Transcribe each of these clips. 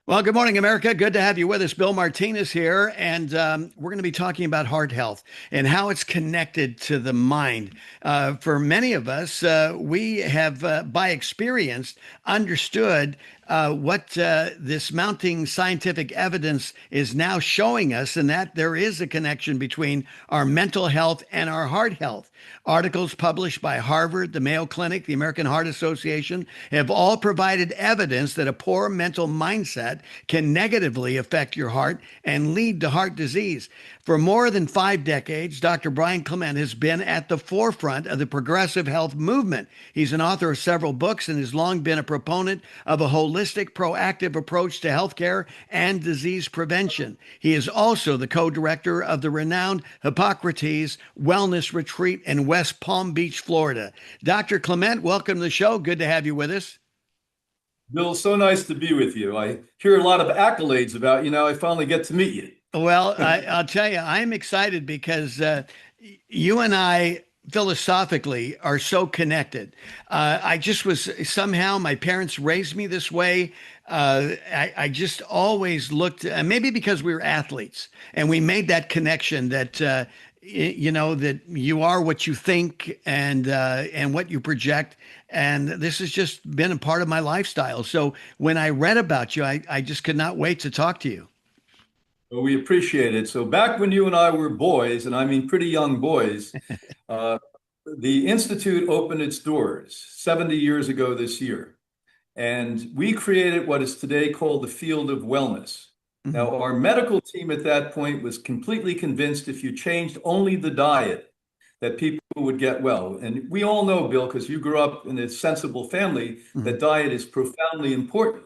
Well, good morning, America. Good to have you with us. Bill Martinez here, and we're going to be talking about heart health and how it's connected to the mind. For many of us, we have, by experience, understood what this mounting scientific evidence is now showing us, and that there is a connection between our mental health and our heart health. Articles published by Harvard, the Mayo Clinic, the American Heart Association have all provided evidence that a poor mental mindset can negatively affect your heart and lead to heart disease. For more than 5 decades, Dr. Brian Clement has been at the forefront of the progressive health movement. He's an author of several books and has long been a proponent of a holistic, proactive approach to healthcare and disease prevention. He is also the co-director of the renowned Hippocrates Wellness Retreat in West Palm Beach, Florida. Dr. Clement, welcome to the show. Good to have you with us. Bill, so nice to be with you. I hear a lot of accolades about you now. I finally get to meet you. Well, I'll tell you, I'm excited because you and I philosophically are so connected. I just was somehow, my parents raised me this way. I just always looked, maybe because we were athletes and we made that connection that, that you are what you think and what you project. And this has just been a part of my lifestyle. So when I read about you, I just could not wait to talk to you. Well, we appreciate it. So back when you and I were boys, and I mean pretty young boys, uh, the Institute opened its doors 70 years ago this year. And we created what is today called the field of wellness. Mhm. Now, our medical team at that point was completely convinced if you changed only the diet, that people would get well. And we all know, Bill, because you grew up in a sensible family, Mhm. that diet is profoundly important.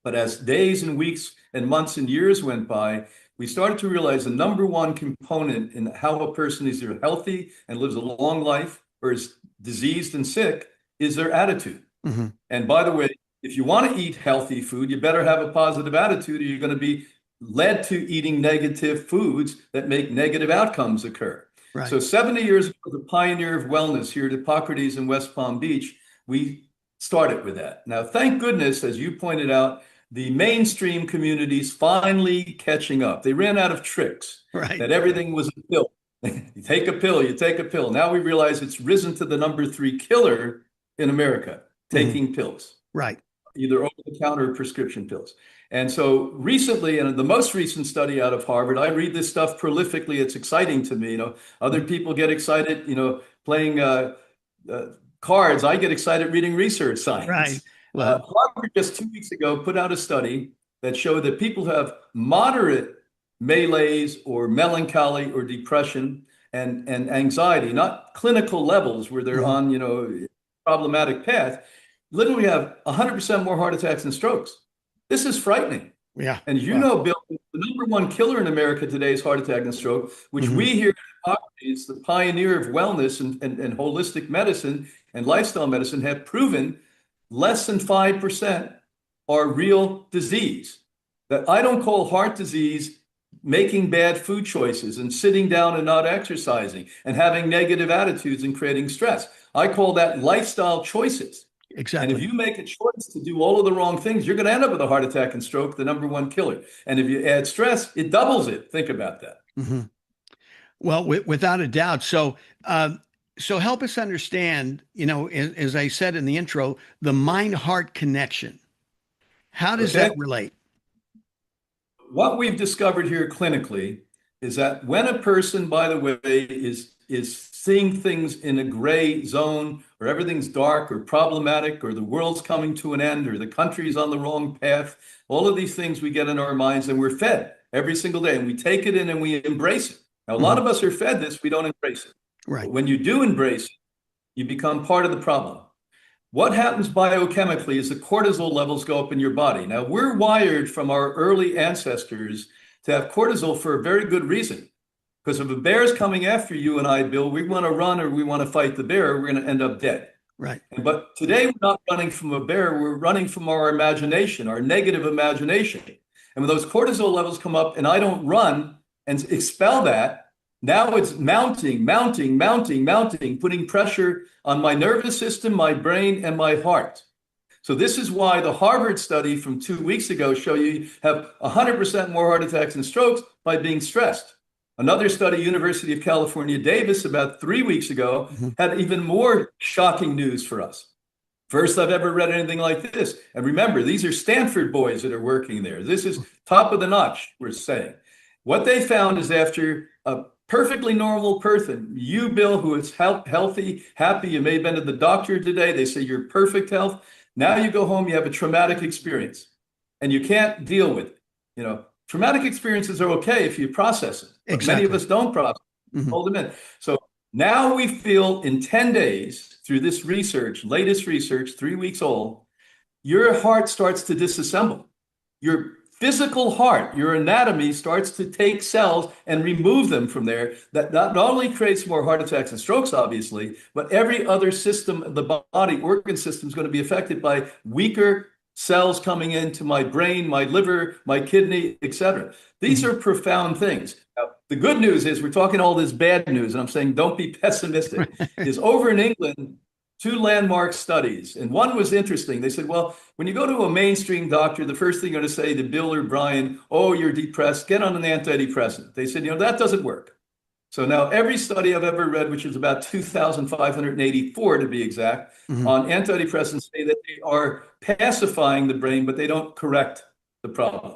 But as days and weeks and months and years went by, we started to realize the number one component in how a person is either healthy and lives a long life or is diseased and sick is their attitude. Mhm. And by the way, if you want to eat healthy food, you better have a positive attitude or you're going to be led to eating negative foods that make negative outcomes occur. Right. So 70 years ago, the pioneer of wellness here at Hippocrates in West Palm Beach, we started with that. Now, thank goodness, as you pointed out, the mainstream community's finally catching up. They ran out of tricks, Right. that everything was a pill. You take a pill, you take a pill. Now we realize it's risen to the number three killer in America, Mhm. taking pills, Right. either over-the-counter prescription pills. And so recently, and the most recent study out of Harvard, I read this stuff prolifically. It's exciting to me. Other Mhm. people get excited, playing uh, cards. I get excited reading research Right. science. Well, Harvard just 2 weeks ago put out a study that showed that people who have moderate malaise or melancholy or depression and anxiety, not clinical levels where they're mhm. on, problematic path, literally have 100% more heart attacks and strokes. This is frightening. Yeah. And you Well, know, Bill, the number one killer in America today is heart attack and stroke, which mhm. we here at Hippocrates, the pioneer of wellness and holistic medicine and lifestyle medicine, have proven less than 5% are real disease. That I don't call heart disease making bad food choices and sitting down and not exercising and having negative attitudes and creating stress. I call that lifestyle choices. And if Exactly. you make a choice to do all of the wrong things, you're going to end up with a heart attack and stroke, the number one killer. And if you add stress, it doubles it. Think about that. Mhm. Well, without a doubt. So help us understand, as I said in the intro, the mind-heart connection. How does that Okay. relate? What we've discovered here clinically is that when a person, by the way, is seeing things in a gray zone or everything's dark or problematic or the world's coming to an end or the country's on the wrong path, all of these things we get in our minds and we're fed every single day and we take it in and we embrace it. Now, a lot Mhm. of us are fed this, we don't embrace it. But Right. when you do embrace it, you become part of the problem. What happens biochemically is the cortisol levels go up in your body. Now, we're wired from our early ancestors to have cortisol for a very good reason. Because if a bear is coming after you and I, Bill, we want to run or we want to fight the bear, we're going to end up dead. Right. But today we're not running from a bear, we're running from our imagination, our negative imagination. And when those cortisol levels come up and I don't run and expel that, now it's mounting, mounting, mounting, mounting, putting pressure on my nervous system, my brain, and my heart. So this is why the Harvard study from 2 weeks ago show you have 100% more heart attacks and strokes by being stressed. Another study, University of California, Davis, about 3 weeks ago, Mhm. had even more shocking news for us. First I've ever read anything like this. And remember, these are Stanford boys that are working there. This is top of the notch, we're saying. What they found is after a perfectly normal person, you, Bill, who is healthy, happy, you may have been to the doctor today, they say you're perfect health. Now you go home, you have a traumatic experience and you can't deal with it. Traumatic experiences are okay if you process it, but many of Exactly. us don't process it, Mhm. hold them in. So now we feel in 10 days through this research, latest research, 3 weeks old, your heart starts to disassemble. Your physical heart, your anatomy starts to take cells and remove them from there. That not only creates more heart attacks and strokes, obviously, but every other system of the body, organ system, is going to be affected by weaker cells coming into my brain, my liver, my kidney, etc. These Mhm. are profound things. Now, the good news is we're talking all this bad news, and I'm saying don't be pessimistic. Is over in England, two landmark studies, and one was interesting. They said, well, when you go to a mainstream doctor, the first thing you're going to say to Bill or Brian, oh, you're depressed, get on an antidepressant. They said, that doesn't work. So now every study I've ever read, which is about 2,584 to be exact, Mhm. on antidepressants say that they are pacifying the brain, but they don't correct the problem.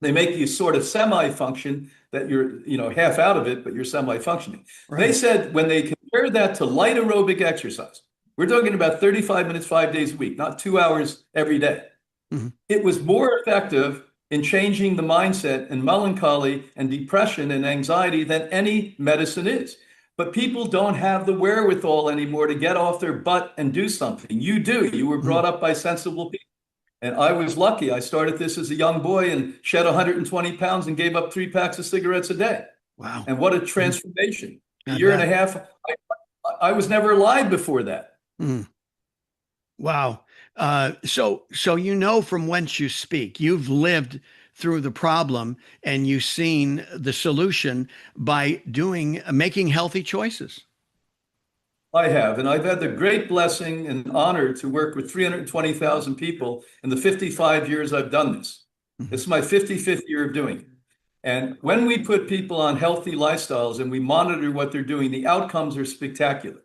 They make you sort of semi-function that you're, half out of it, but you're semi-functioning. They Right. said when they compared that to light aerobic exercise, we're talking about 35 minutes, 5 days a week, not 2 hours every day. Mhm. It was more effective in changing the mindset and melancholy and depression and anxiety than any medicine is. But people don't have the wherewithal anymore to get off their butt and do something. You do. You were Mhm. brought up by sensible people. And I was lucky. I started this as a young boy and shed 120 pounds and gave up 3 packs of cigarettes a day. Wow. And what a Mhm. transformation. A I year and bet. a half, I was never alive before that. Mhm. Wow. So from whence you speak. You've lived through the problem and you've seen the solution by making healthy choices. I have, and I've had the great blessing and honor to work with 320,000 people in the 55 years I've done this. This Mhm. is my 55th year of doing it. And when we put people on healthy lifestyles and we monitor what they're doing, the outcomes are spectacular.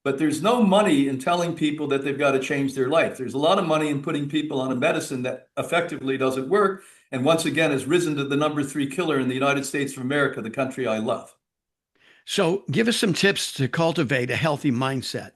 But there's no money in telling people that they've got to change their life. There's a lot of money in putting people on a medicine that effectively doesn't work. And once again, has risen to the number 3 killer in the United States of America, the country I love. So give us some tips to cultivate a healthy mindset.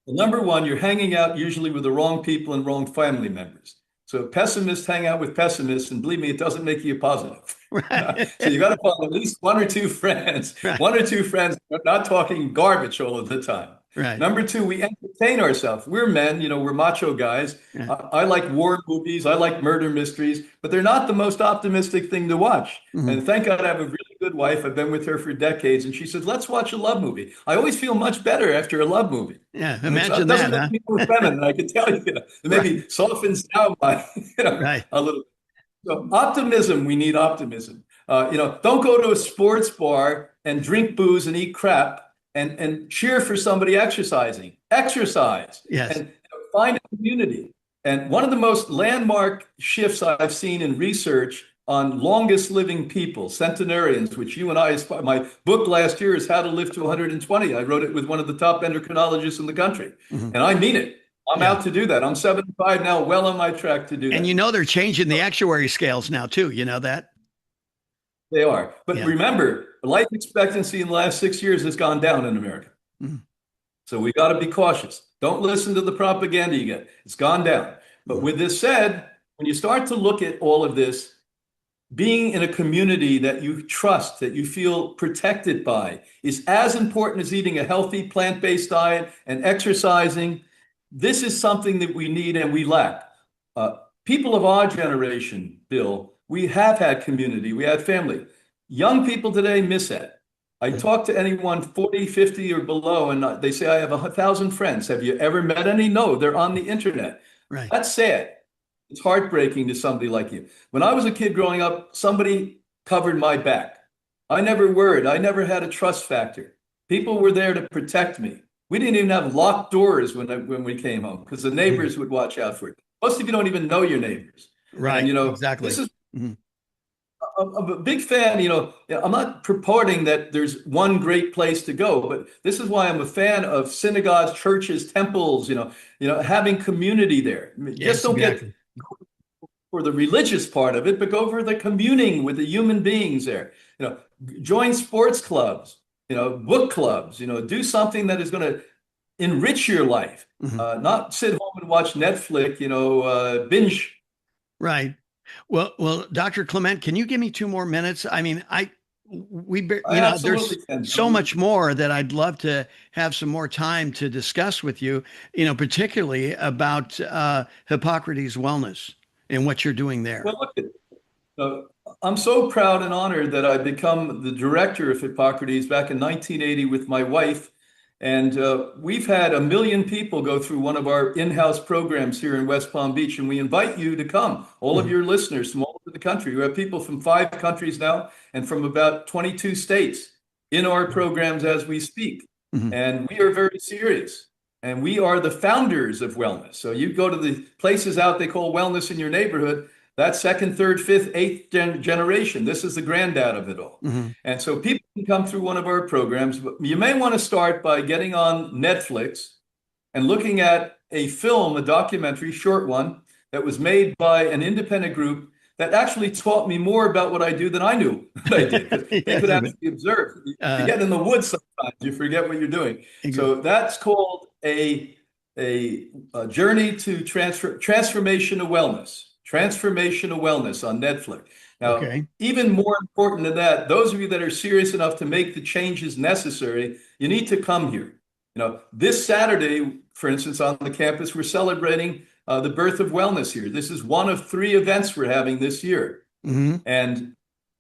Well, number one, you're hanging out usually with the wrong people and wrong family members. So pessimists hang out with pessimists, and believe me, it doesn't make you positive. Right. So you got to find at least Right. one or two friends, not talking garbage all of the time. Right. Number two, we entertain ourselves. We're men, we're macho guys. Yeah. I like war movies, I like murder mysteries, but they're not the most optimistic thing to watch. Mhm. And thank God I have a really good wife. I've been with her for decades, and she says, let's watch a love movie. I always feel much better after a love movie. Yeah. And it Imagine doesn't that, make huh? me more feminine, I can tell you. It Right. maybe softens down my, Right. a little. So optimism, we need optimism. Don't go to a sports bar and drink booze and eat crap and cheer for somebody exercising. Exercise Yes. and find a community. And one of the most landmark shifts I've seen in research on longest living people, centenarians, which you and I, my book last year is How to Live to 120. I wrote it with one of the top endocrinologists in the country. Mhm. And I mean it. I'm Yeah. out to do that. I'm 75 now, well on my track to do And that. they're changing the actuary scales now too. You know that? They are. But Yeah. remember, life expectancy in the last 6 years has gone down in America. Mhm. So we got to be cautious. Don't listen to the propaganda you get. It's gone down. But Mhm. with this said, when you start to look at all of this, being in a community that you trust, that you feel protected by, is as important as eating a healthy plant-based diet and exercising. This is something that we need and we lack. Uh, People of our generation, Bill, we have had community, we had family. Young people today miss that. I Mhm. talk to anyone 40, 50 or below, and they say, I have 1,000 friends. Have you ever met any? No, they're on the internet. Right. That's sad. It's heartbreaking to somebody like you. When I was a kid growing up, somebody covered my back. I never worried. I never had a trust factor. People were there to protect me. We didn't even have locked doors when we came home because the Mhm. neighbors would watch out for you. Most of you don't even know your neighbors. And, Right. this Exactly. is, Mhm. I'm a big fan, I'm not purporting that there's one great place to go, but this is why I'm a fan of synagogues, churches, temples, having community there. I mean, just Yes, don't get exactly. for the religious part of it, but go for the communing with the human beings there. Join sports clubs, book clubs, do something that is going to enrich your life, Mhm. not sit home and watch Netflix, binge. Right. Well, Dr. Clement, can you give me 2 more minutes? I mean, I there's absolutely can, so Bill. much more that I'd love to have some more time to discuss with you, particularly about Hippocrates Wellness and what you're doing there. Well, look, I'm so proud and honored that I become the director of Hippocrates back in 1980 with my wife. And we've had 1 million people go through one of our in-house programs here in West Palm Beach. And we invite you to come, all of Mhm. your listeners from all over the country. We have people from 5 countries now and from about 22 states in our programs as we speak. Mhm. And we are very serious. And we are the founders of wellness. So you go to the places out they call wellness in your neighborhood. That's second, third, fifth, eighth generation. This is the granddad of it all. Mhm. And so people can come through one of our programs, but you may want to start by getting on Netflix and looking at a film, a documentary, short one, that was made by an independent group that actually taught me more about what I do than I knew what I did, because they Yes. could actually observe. You Uh, get in the woods sometimes, you forget what you're doing. ex- So that's called a journey to transformation of wellness. Transformation of wellness on Netflix. Now, okay. even more important than that, those of you that are serious enough to make the changes necessary, you need to come here. This Saturday, for instance, on the campus, we're celebrating the birth of wellness here. This is one of 3 events we're having this year. Hmm. And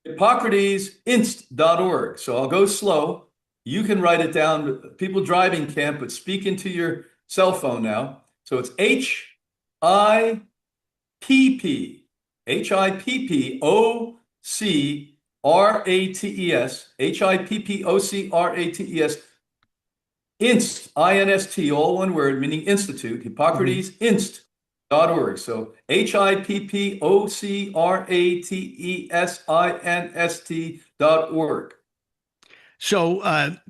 HippocratesInst.org. So I'll go slow. You can write it down. People driving can't, but speak into your cell phone now. So it's P HippocratesInst, INST, all one word, meaning institute, Hmm. HippocratesInst.org. So HippocratesInst.org. So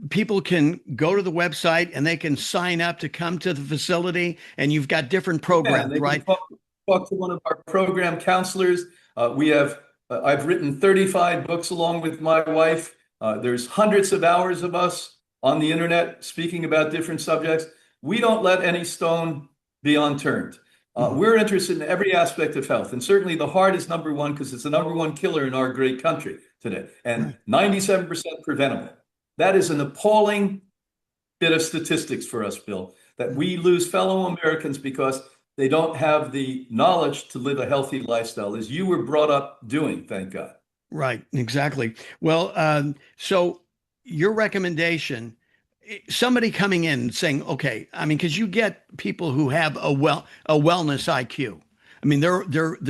people can go to the website and they can sign up to come to the facility, and you've got different Yeah, programs, they can right? talk to one of our program counselors. I've written 35 books along with my wife. There's hundreds of hours of us on the internet speaking about different subjects. We don't let any stone be unturned. Mhm. We're interested in every aspect of health, and certainly the heart is number one because it's the number one killer in our great country today, and Right. 97% preventable. That is an appalling bit of statistics for us, Bill, that we lose fellow Americans because they don't have the knowledge to live a healthy lifestyle, as you were brought up doing, thank God. Right, exactly. Well, so your recommendation, somebody coming in and saying, okay, I mean, because you get people who have a wellness IQ. I mean, they're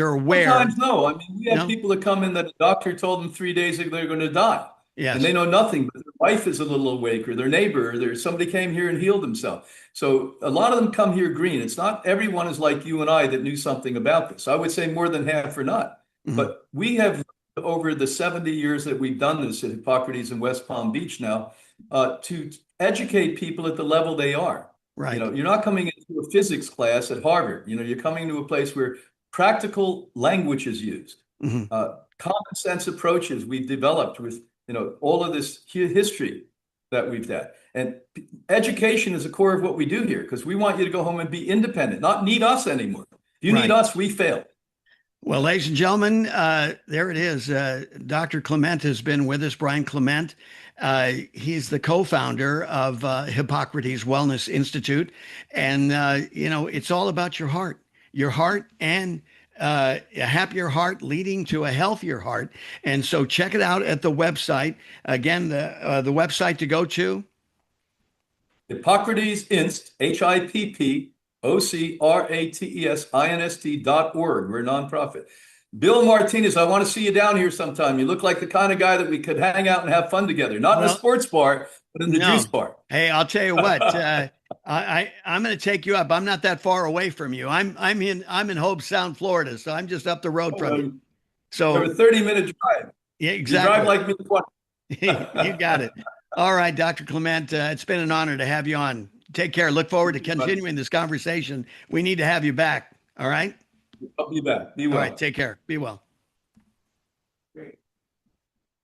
aware. Sometimes no. I mean, we have No? people that come in that a doctor told them 3 days ago they're going to die. And Yes. they know nothing, but their wife is a little awake, or their neighbor, or there's somebody came here and healed himself. So a lot of them come here green. It's not everyone is like you and I that knew something about this. I would say more than half are not. Mhm. But we have, over the 70 years that we've done this at Hippocrates in West Palm Beach now, to educate people at the level they are. Right. You're not coming into a physics class at Harvard. You're coming to a place where practical language is used. Mhm. Common sense approaches we've developed with all of this history that we've had. And education is the core of what we do here, because we want you to go home and be independent, not need us anymore. If you need Right. us, we fail. Well, ladies and gentlemen, there it is. Dr. Clement has been with us, Brian Clement. He's the co-founder of Hippocrates Wellness Institute. And, it's all about your heart and a happier heart leading to a healthier heart. And so check it out at the website. Again, the website to go to. Hippocrates Inst, HippocratesInst.org. We're a nonprofit. Bill Martinez, I want to see you down here sometime. You look like the kind of guy that we could hang out and have fun together. Not in a Well, sports bar, But in the juice No. part. Hey, I'll tell you what. I'm going to take you up. I'm not that far away from you. I'm in Hobe Sound, Florida, so I'm just up the road Oh, from well, you. you have a So 30-minute drive. yeah, You drive exactly. like me 20. You got it. All right, Dr. Clement. It's been an honor to have you on. Take care. Look forward to Buddy. continuing this conversation. We need to have you back. All right. I'll be back. Be All right. well. Take care. Be well.